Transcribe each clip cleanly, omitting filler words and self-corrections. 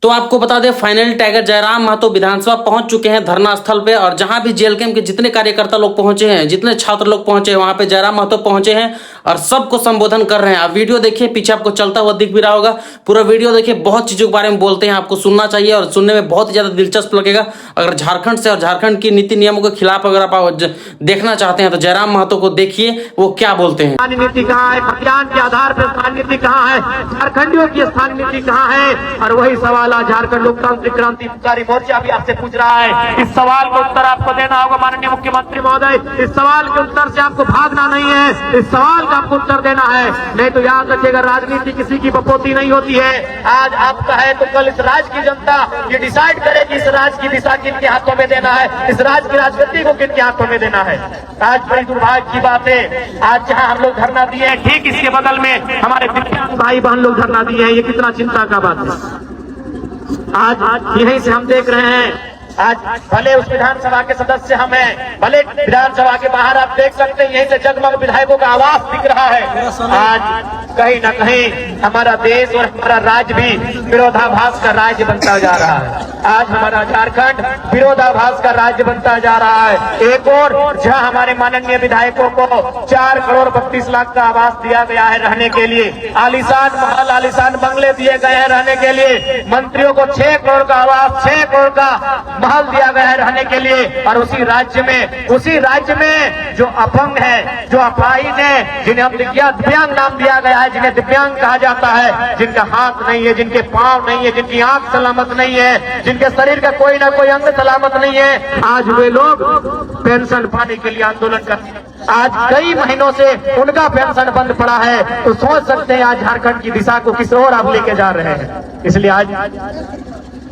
तो आपको बता दें फाइनल टाइगर जयराम महतो विधानसभा पहुंच चुके हैं धरना स्थल पे। और जहां भी जेएलकेएम के जितने कार्यकर्ता लोग पहुंचे हैं, जितने छात्र लोग पहुंचे हैं, वहां पे जयराम महतो पहुंचे हैं और सबको संबोधन कर रहे हैं। आप वीडियो देखिए, पीछे आपको चलता हुआ दिख भी रहा होगा। पूरा वीडियो देखिए, बहुत चीजों के बारे में बोलते हैं, आपको सुनना चाहिए और सुनने में बहुत ही ज्यादा दिलचस्प लगेगा। अगर झारखंड से और झारखंड की नीति नियमों के खिलाफ अगर आप देखना चाहते हैं तो जयराम महतो को देखिए वो क्या बोलते हैं। स्थानीय नीति कहाँ है, खतियान के आधार पर स्थानीय नीति कहाँ है, झारखंडियों की स्थानीय नीति कहाँ है। और वही सवाल आज झारखंड लोकतांत्रिक क्रांतिकारी मोर्चा भी आपसे पूछ रहा है। इस सवाल का उत्तर आपको देना होगा माननीय मुख्यमंत्री महोदय। इस सवाल के उत्तर से आपको भागना नहीं है, इस सवाल का आपको उत्तर देना है। नहीं तो याद रखिएगा, राजनीति किसी की बपोती नहीं होती है। आज आपका है तो कल इस राज्य की जनता ये डिसाइड करेगी इस राज्य की दिशा किनके हाथों में देना है, इस राज्य की राजगद्दी को किनके हाथों में देना है। आज बड़ी दुर्भाग्य की बात है, आज जहां हम लोग धरना दिए हैं ठीक इसके बगल में हमारे भाई बहन लोग धरना दिए हैं। ये कितना चिंता का बात है। आज यहीं से हम देख रहे हैं, आज भले उस विधानसभा के सदस्य हम हैं, भले विधानसभा के बाहर आप देख सकते हैं यहीं से जगमग विधायकों का आवाज दिख रहा है। आज कहीं न कहीं हमारा देश और हमारा राज्य भी विरोधाभास का राज्य बनता जा रहा है। आज हमारा झारखंड विरोधाभास का राज्य बनता जा रहा है। एक और जहां हमारे माननीय विधायकों को 4 करोड़ 32 लाख का आवास दिया गया है रहने के लिए, आलीशान महल आलीशान बंगले दिए गए हैं रहने के लिए, मंत्रियों को 6 करोड़ का आवास 6 करोड़ का महल दिया गया है रहने के लिए। और उसी राज्य में जो अपंग है, जो अपाहिज है, जिन्हें हम दिव्यांग नाम दिया गया है, जिन्हें दिव्यांग कहा जाता है, जिनका हाथ नहीं है, जिनके पांव नहीं है, जिनकी आंख सलामत नहीं है, जिनके शरीर का कोई ना कोई अंग सलामत नहीं है, आज वे लोग पेंशन पाने के लिए आंदोलन करते हैं। आज कई महीनों से उनका पेंशन बंद पड़ा है। तो सोच सकते हैं आज झारखंड की दिशा को किस ओर आप लेके जा रहे हैं। इसलिए आज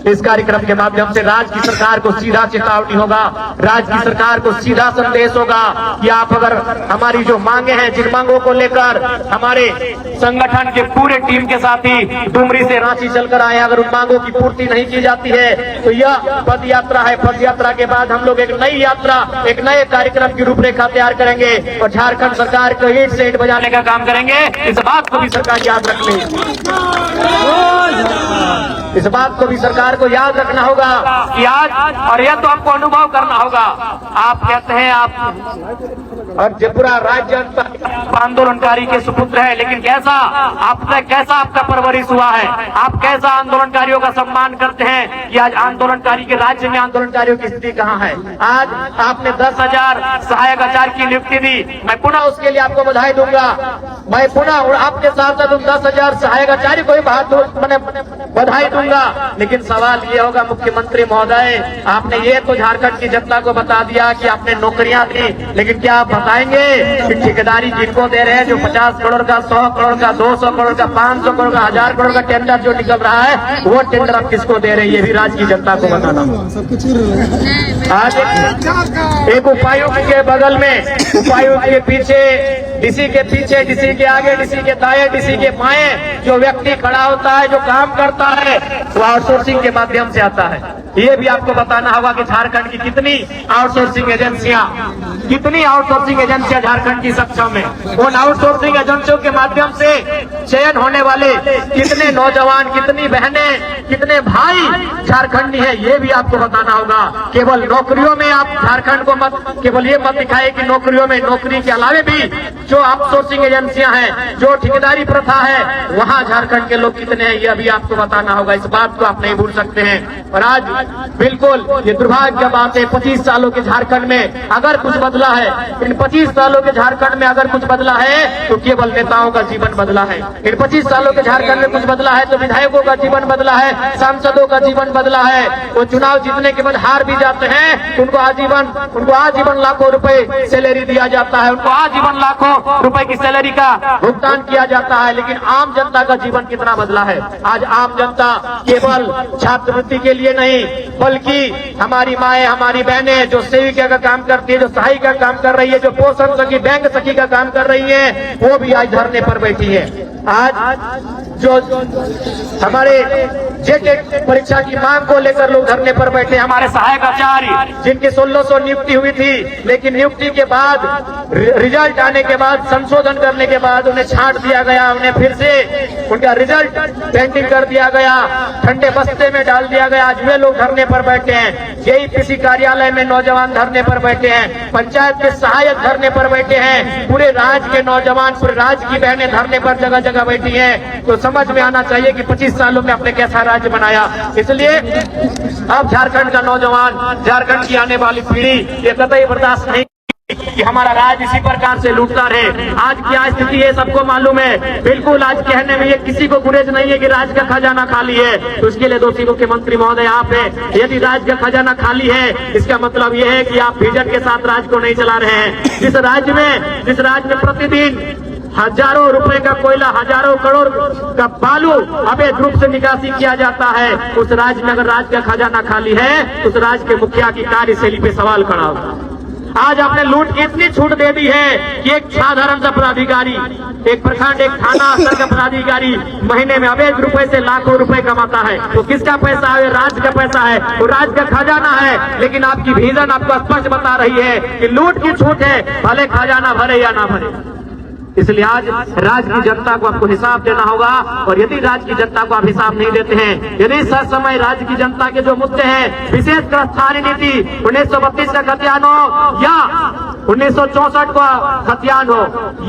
इस कार्यक्रम के माध्यम से राज्य की सरकार को सीधा चेतावनी होगा, राज्य की सरकार को सीधा संदेश होगा कि आप अगर हमारी जो मांगे हैं, जिन मांगों को लेकर हमारे संगठन के पूरे टीम के साथी डुमरी से रांची चलकर आए, अगर उन मांगों की पूर्ति नहीं की जाती है तो यह पद यात्रा है। पद यात्रा के बाद हम लोग एक नई यात्रा, एक नए कार्यक्रम की रूपरेखा तैयार करेंगे और झारखंड सरकार को ईंट से ईंट बजाने का काम करेंगे। इस बात को भी सरकार याद रख ले, इस बात को भी सरकार को याद रखना होगा कि आज, और यह तो आपको अनुभव करना होगा। आप कहते हैं आप और पूरा राज्य आंदोलनकारी के सुपुत्र है, लेकिन कैसा आपका परवरिश हुआ है, आप कैसा आंदोलनकारियों का सम्मान करते हैं। कि आज आंदोलनकारी के राज्य में आंदोलनकारियों की स्थिति कहाँ है। आज आपने 10,000 सहायक आचार्य की नियुक्ति दी, मैं पुनः उसके लिए आपको बधाई दूंगा। मैं पुनः आपके साथ साथ 10,000 सहायक आचार्य को बधाई दूंगा। लेकिन सवाल ये होगा मुख्यमंत्री महोदय, आपने ये तो झारखंड की जनता को बता दिया कि आपने नौकरियां दी, लेकिन क्या आप बताएंगे कि ठेकेदारी किनको दे रहे हैं। जो 50 करोड़ का, 100 करोड़ का, 200 करोड़ का, 500 करोड़ का, 1000 करोड़ का टेंडर जो निकल रहा है, वो टेंडर आप किसको दे रहे हैं, ये भी राज्य की जनता को बताना। आज एक उपायुक्त के बगल में, उपायुक्त के पीछे, डीसी के पीछे, डीसी के आगे, डीसी के दाएं, डीसी के बाएं जो व्यक्ति खड़ा होता है, जो काम करता है, वो आउटसोर्सिंग के माध्यम से आता है। ये भी आपको बताना होगा कि झारखंड की कितनी आउटसोर्सिंग एजेंसियां झारखंड की सक्षम है। उन आउटसोर्सिंग एजेंसियों के माध्यम से चयन होने वाले कितने नौजवान, कितनी बहनें, कितने भाई झारखंडी है, ये भी आपको बताना होगा। केवल नौकरियों में आप झारखंड को केवल ये मत दिखाए कि नौकरियों में, नौकरी के अलावे भी जो आउटसोर्सिंग एजेंसियां हैं, जो ठेकेदारी प्रथा है, वहां झारखंड के लोग कितने हैं, ये भी आपको बताना होगा। इस बात को आप नहीं भूल सकते हैं। और आज बिल्कुल ये दुर्भाग्य बात है, 25 सालों के झारखंड में अगर कुछ बदला है, इन 25 सालों के झारखंड में अगर कुछ बदला है तो केवल नेताओं का जीवन बदला है। इन 25 सालों के झारखंड में कुछ बदला है तो विधायकों का जीवन बदला है, सांसदों का जीवन बदला है। वो चुनाव जीतने के बाद हार भी जाते हैं तो उनको आजीवन लाखों रुपए सैलरी दिया जाता है, उनको आजीवन लाखों रुपए की सैलरी का भुगतान किया जाता है। लेकिन आम जनता का जीवन कितना बदला है। आज आम जनता केवल छात्रवृत्ति के लिए नहीं, बल्कि हमारी माएं, हमारी बहनें जो सेविका का काम करती है, जो सहायिका का काम कर रही है, जो पोषण सखी, बैंक सखी का काम कर रही है, वो भी आज धरने पर बैठी है। आज जो हमारे जेटेट परीक्षा की मांग को लेकर लोग धरने पर बैठे। हमारे सहायक आचार्य जिनकी 1600 नियुक्ति हुई थी, लेकिन नियुक्ति के बाद रिजल्ट आने के बाद संशोधन करने के बाद उन्हें छांट दिया गया, उन्हें फिर से उनका रिजल्ट पेंडिंग कर दिया गया, ठंडे बस्ते में डाल दिया गया। आज वे लोग धरने पर बैठे हैं। जेईपीसी कार्यालय में नौजवान धरने पर बैठे हैं, पंचायत के सहायक धरने पर बैठे हैं, पूरे राज्य के नौजवान, पूरे राज्य की बहनें धरने पर जगह जगह बैठी हैं। तो समझ में आना चाहिए कि 25 सालों में आपने कैसा राज्य बनाया। इसलिए अब झारखंड का नौजवान, झारखंड की आने वाली पीढ़ी ये कतई बर्दाश्त नहीं कि हमारा राज्य इसी प्रकार से लूटता रहे। आज क्या स्थिति है सबको मालूम है। बिल्कुल आज कहने में ये किसी को गुरेज नहीं है कि राज्य का खजाना खाली है, तो उसके लिए दोषी मुख्यमंत्री महोदय आप है। यदि राज्य का खजाना खाली है, इसका मतलब ये है कि आप विजन के साथ राज्य को नहीं चला रहे हैं। जिस राज्य में प्रतिदिन हजारों रुपए का कोयला, हजारों करोड़ का बालू अवैध रूप से निकासी किया जाता है, उस राज्य में अगर राज्य का खजाना खाली है तो उस राज्य के मुखिया की कार्यशैली पे सवाल खड़ा होगा। आज आपने लूट की इतनी छूट दे दी है कि एक साधारण सा पदाधिकारी, एक प्रखंड, एक थाना स्तर का पदाधिकारी महीने में अवैध रुपए से लाखों रुपए कमाता है। तो किसका पैसा है? राज्य का पैसा है, वो राज्य का खजाना है। लेकिन आपकी विजन आपको स्पष्ट बता रही है कि लूट की छूट है, भले खजाना भरे या ना भरे। इसलिए आज राज्य की जनता को आपको हिसाब देना होगा। और यदि राज्य की जनता को आप हिसाब नहीं देते हैं, यदि सच समय राज्य की जनता के जो मुद्दे हैं, विशेषकर स्थानीय नीति 1932 का खतियान हो या 1964 का खतियान हो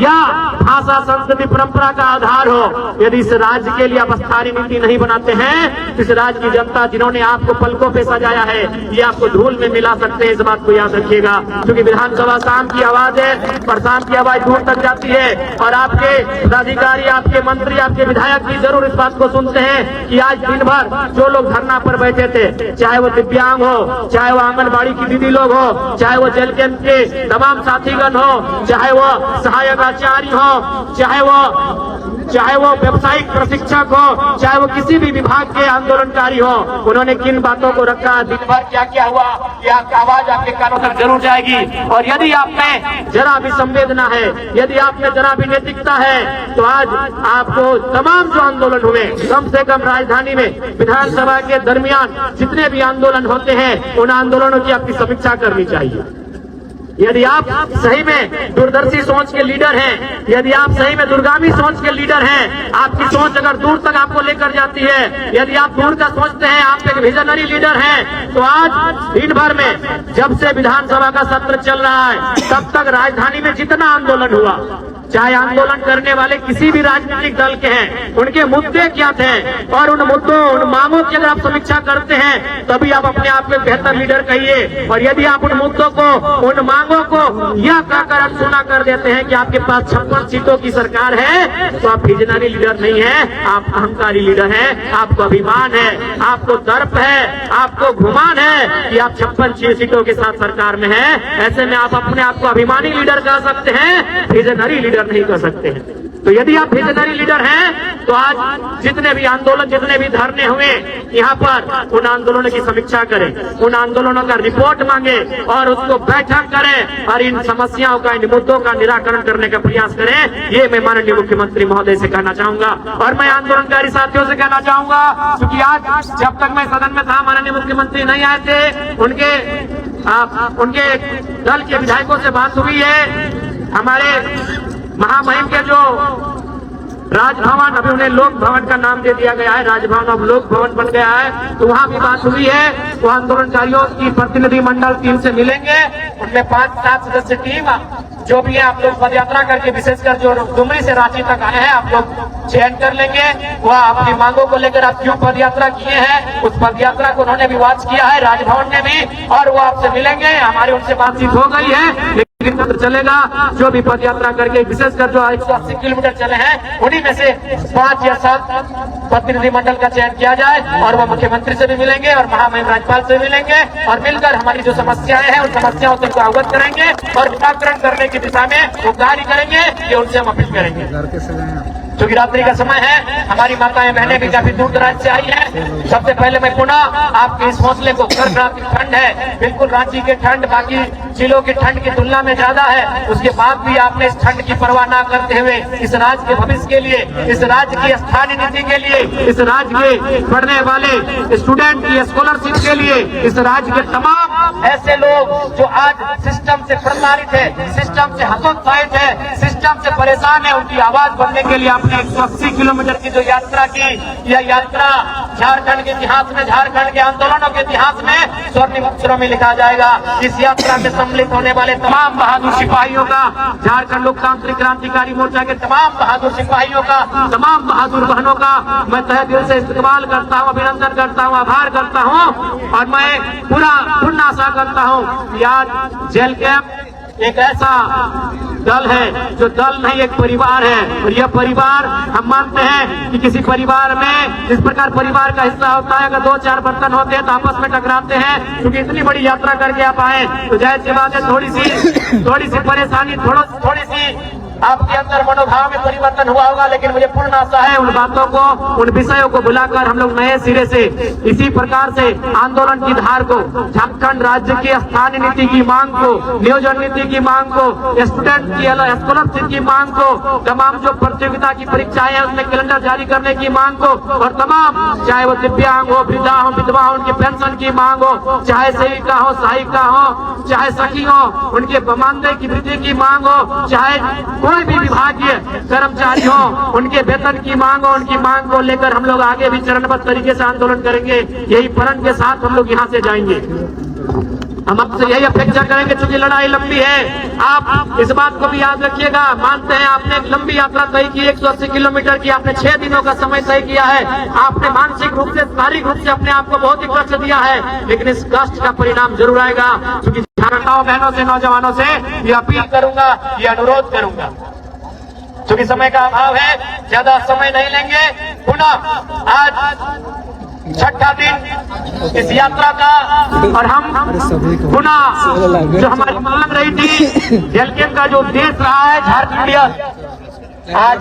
या भाषा संस्कृति परंपरा का आधार हो, यदि इस राज्य के लिए आप स्थानीय नीति नहीं बनाते हैं तो इस राज्य की जनता जिन्होंने आपको पलकों पे सजाया है, ये आपको धूल में मिला सकते हैं। इस बात को याद रखिएगा, क्योंकि विधानसभा शाम की आवाज है और शाम की आवाज दूर तक जाती है। और आपके पदाधिकारी, आपके मंत्री, आपके विधायक भी जरूर इस बात को सुनते हैं कि आज दिन भर जो लोग धरना पर बैठे थे, चाहे वो दिव्यांग हो, चाहे वो आंगनबाड़ी की दीदी लोग हो, चाहे वो जेल कैंप के तमाम साथीगण हो, चाहे वो सहायक आचार्य हो, चाहे वो व्यावसायिक प्रशिक्षक हो, चाहे वो किसी भी विभाग के आंदोलनकारी हो, उन्होंने किन बातों को रखा, दिन भर क्या क्या हुआ, ये आपकी आवाज आपके कानों तक जरूर जाएगी। और यदि आप में जरा भी संवेदना है, यदि आप में जरा भी नैतिकता है, तो आज आपको तमाम जो आंदोलन हुए, कम से कम राजधानी में विधानसभा के दरमियान जितने भी आंदोलन होते हैं, उन आंदोलनों की आपकी समीक्षा करनी चाहिए। यदि आप सही में दूरदर्शी सोच के लीडर हैं, यदि आप सही में दूरगामी सोच के लीडर हैं, आपकी सोच अगर दूर तक आपको लेकर जाती है, यदि आप दूर का सोचते हैं, आप एक विजनरी लीडर हैं, तो आज दिन भर में जब से विधानसभा का सत्र चल रहा है तब तक राजधानी में जितना आंदोलन हुआ, चाहे आंदोलन करने वाले किसी भी राजनीतिक दल के हैं, उनके मुद्दे क्या थे और उन मुद्दों, उन मांगों की अगर आप समीक्षा करते हैं तभी आप अपने आप को बेहतर लीडर कहिए। और यदि आप उन मुद्दों को, उन मांगों को यह कहकर अनसुना कर देते हैं कि आपके पास 56 सीटों की सरकार है, तो आप विजनरी लीडर नहीं है, आप अहंकारी लीडर हैं। आपको अभिमान है, आपको दर्प है, आपको घुमान है कि आप 56 सीटों के साथ सरकार में है। ऐसे में आप अपने आप को अभिमानी लीडर कह सकते हैं, विजनरी लीडर नहीं कर सकते हैं। तो यदि आप विजनरी लीडर हैं तो आज जितने भी आंदोलन, जितने भी धरने हुए यहाँ पर, उन आंदोलनों की समीक्षा करें, उन आंदोलनों का रिपोर्ट मांगे और उसको बैठक करें और इन समस्याओं का, इन मुद्दों का निराकरण करने का प्रयास करें। ये मैं माननीय मुख्यमंत्री महोदय से कहना चाहूंगा और मैं आंदोलनकारी साथियों से कहना चाहूंगा, क्योंकि आज जब तक मैं सदन में था माननीय मुख्यमंत्री नहीं आए थे, उनके दल के विधायकों से बात हुई है। हमारे महामहिम के जो राजभवन, अभी उन्हें लोक भवन का नाम दे दिया गया है, राजभवन अब लोक भवन बन गया है, तो वहाँ भी बात हुई है। वो आंदोलनकारियों की प्रतिनिधि मंडल टीम से मिलेंगे, उनमें 5-7 सदस्य टीम जो भी है, आप लोग पद यात्रा करके, विशेषकर जो डुमरी से रांची तक आए हैं, आप लोग चयन कर लेंगे। वह अपनी मांगों को लेकर आप क्यों पद यात्रा किए हैं, उस पद यात्रा को उन्होंने भी वॉच किया है राजभवन में भी, और वो आपसे मिलेंगे। हमारी उनसे बातचीत हो गई है, लेकिन पत्र चलेगा जो भी पद यात्रा करके, विशेषकर जो 180 किलोमीटर चले हैं, उन्हीं में से 5 या 7 प्रतिनिधि मंडल का चयन किया जाए और वो मुख्यमंत्री से भी मिलेंगे और महामहिम राज्यपाल से मिलेंगे और मिलकर हमारी जो समस्याएं हैं उन समस्याओं से उनको अवगत करेंगे और निराकरण करने की दिशा में वो कार्य करेंगे, ये उनसे हम अपील करेंगे। क्योंकि रात्रि का समय है, हमारी माताएं बहनें भी काफी दूर दराज से आई हैं। सबसे पहले मैं पुनः आपके इस हौसले को, कड़कड़ाती ठंड है, बिल्कुल रांची के ठंड बाकी जिलों की ठंड की तुलना में ज्यादा है, उसके बाद भी आपने इस ठंड की परवाह न करते हुए इस राज्य के भविष्य के लिए, इस राज्य की स्थानीय नीति के लिए, इस राज्य के पढ़ने वाले स्टूडेंट की स्कॉलरशिप के लिए, इस राज्य के तमाम ऐसे लोग जो आज सिस्टम से प्रताड़ित है, सिस्टम से हतोत्साहित है, सिस्टम से परेशान है, उनकी आवाज बनने के लिए आपने 180 किलोमीटर की जो यात्रा की, यह यात्रा झारखंड के इतिहास में, झारखंड के आंदोलनों के इतिहास में स्वर्णिम अक्षरों में लिखा जाएगा। इस यात्रा में सम्मिलित होने वाले तमाम बहादुर सिपाहियों का, झारखंड लोकतांत्रिक क्रांतिकारी मोर्चा के तमाम बहादुर सिपाहियों का, तमाम बहादुर बहनों का मैं तहे दिल से इस्तेमाल करता हूँ, अभिनंदन करता हूँ, आभार करता हूँ। और मैं पूर्ण आशा करता हूँ कि आज जेल कैंप एक ऐसा दल है जो दल नहीं, एक परिवार है। और यह परिवार, हम मानते हैं कि किसी परिवार में जिस प्रकार परिवार का हिस्सा होता है, अगर 2-4 बर्तन होते हैं तो आपस में टकराते हैं, क्योंकि इतनी बड़ी यात्रा करके आप आए तो जाहिर सी बात है थोड़ी सी परेशानी, थोड़ी सी आपके अंदर मनोभाव में परिवर्तन हुआ होगा, लेकिन मुझे पूर्ण आशा है उन बातों को, उन विषयों को भुलाकर हम लोग नए सिरे से इसी प्रकार से आंदोलन की धार को, झारखंड राज्य की स्थानीय नीति की मांग को, नियोजन नीति की मांग को, स्टूडेंट की स्कॉलरशिप की मांग को, तमाम जो प्रतियोगिता की परीक्षाएं हैं उसमें कैलेंडर जारी करने की मांग को, और तमाम चाहे वो दिव्यांग हो, वृद्धा हो, विधवा हो, उनकी पेंशन की मांग हो, चाहे सेविका हो, सहायिका हो, चाहे सखी हो, उनके मानदेय की वृद्धि की मांग हो, चाहे कोई भी विभागीय कर्मचारी हो, उनके वेतन की मांग हो, उनकी मांग को लेकर हम लोग आगे भी चरणबद्ध तरीके से आंदोलन करेंगे। यही प्रण के साथ हम लोग यहाँ से जाएंगे। हम आपसे यही अपेक्षा करेंगे, चूंकि लड़ाई लंबी है, आप इस बात को भी याद रखिएगा। मानते हैं आपने एक लंबी यात्रा तय की, 180 किलोमीटर की, आपने 6 दिनों का समय तय किया है, आपने मानसिक रूप से, शारीरिक रूप से अपने आप को बहुत ही कष्ट दिया है, लेकिन इस कष्ट का परिणाम जरूर आएगा। क्योंकि माताओं बहनों से, नौजवानों से ये अपील करूंगा, ये अनुरोध करूंगा, क्योंकि समय का अभाव है, ज्यादा समय नहीं लेंगे। पुनः आज छठा दिन इस यात्रा का, और हम पुनः जो हमारी मांग रही थी, जेल कैंप का जो उद्देश्य रहा है झारखंडीय, आज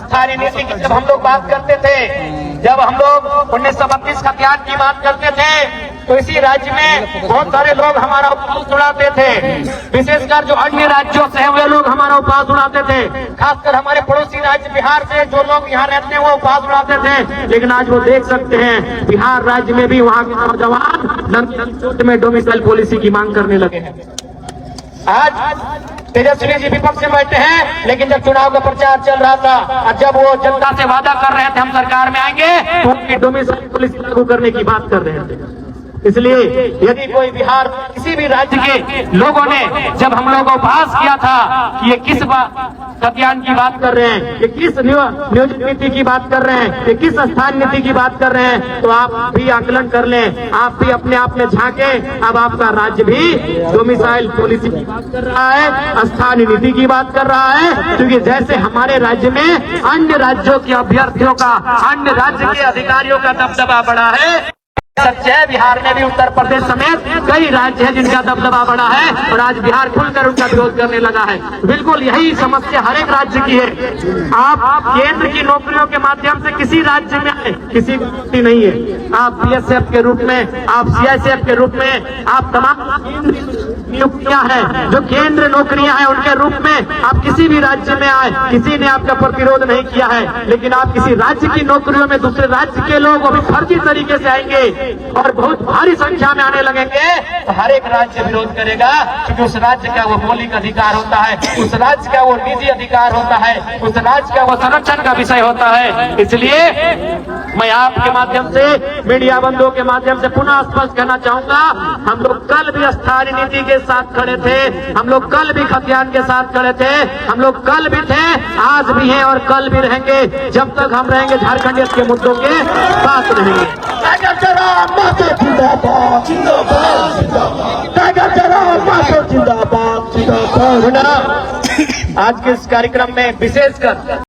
स्थानीय नीति की जब हम लोग बात करते थे, जब हम लोग 1932 का त्याग की बात करते थे, तो इसी राज्य में बहुत सारे लोग हमारा उपवास उड़ाते थे, विशेषकर जो अन्य राज्यों से वे लोग हमारा उपवास उड़ाते थे, खासकर हमारे पड़ोसी राज्य बिहार से जो लोग यहाँ रहते हैं वो उपवास उड़ाते थे। लेकिन आज वो देख सकते हैं बिहार राज्य में भी वहाँ के नौजवान में डोमिसाइल पॉलिसी की मांग करने लगे हैं। आज तेजस्वी जी विपक्ष में बैठे हैं, लेकिन जब चुनाव का प्रचार चल रहा था और जब वो जनता से वादा कर रहे थे हम सरकार में आएंगे, तो उनकी डोमिसाइल पॉलिसी लागू करने की बात कर रहे थे। इसलिए यदि कोई बिहार किसी भी राज्य के लोगों ने जब हम लोगों को उपहास किया था कि ये किस खतियान की बात कर रहे हैं, ये किस नियोजित नीति की बात कर रहे हैं, ये किस स्थानीय नीति की बात कर रहे हैं, तो आप भी आकलन कर लें, आप भी अपने आप में झांके। अब आपका राज्य भी डोमिसाइल पॉलिसी की बात कर रहा है, स्थानीय नीति की बात कर रहा है। क्योंकि जैसे हमारे राज्य में अन्य राज्यों के अभ्यर्थियों का, अन्य राज्य के अधिकारियों का दबदबा बढ़ा है, सच है बिहार में भी, उत्तर प्रदेश समेत कई राज्य हैं जिनका दबदबा बढ़ा है, और आज बिहार खुलकर उनका विरोध करने लगा है। बिल्कुल यही समस्या हर एक राज्य की है। आप केंद्र की नौकरियों के माध्यम से किसी राज्य में आए, किसी की नहीं है। आप बीएसएफ के रूप में, आप सीआईएसएफ के रूप में, आप तमाम नियुक्तियां हैं जो केंद्र नौकरियां हैं, उनके रूप में आप किसी भी राज्य में आए, किसी ने आपका प्रतिरोध नहीं किया है। लेकिन आप किसी राज्य की नौकरियों में दूसरे राज्य के लोग अभी फर्जी तरीके से आएंगे और बहुत भारी संख्या में आने लगेंगे, तो हर एक राज्य विरोध करेगा, क्योंकि उस राज्य का वो मौलिक अधिकार होता है, उस राज्य का वो निजी अधिकार होता है, उस राज्य का वो संरक्षण का विषय होता है। इसलिए मैं आपके माध्यम से, मीडिया बंधुओं के माध्यम से पुनः स्पष्ट करना चाहूंगा, हम लोग कल भी स्थानीय नीति के साथ खड़े थे, हम लोग कल भी खतियान के साथ खड़े थे, हम लोग कल भी थे, आज भी हैं और कल भी रहेंगे। जब तक हम रहेंगे झारखंड के मुद्दों के साथ रहेंगे। आज के इस कार्यक्रम में विशेषकर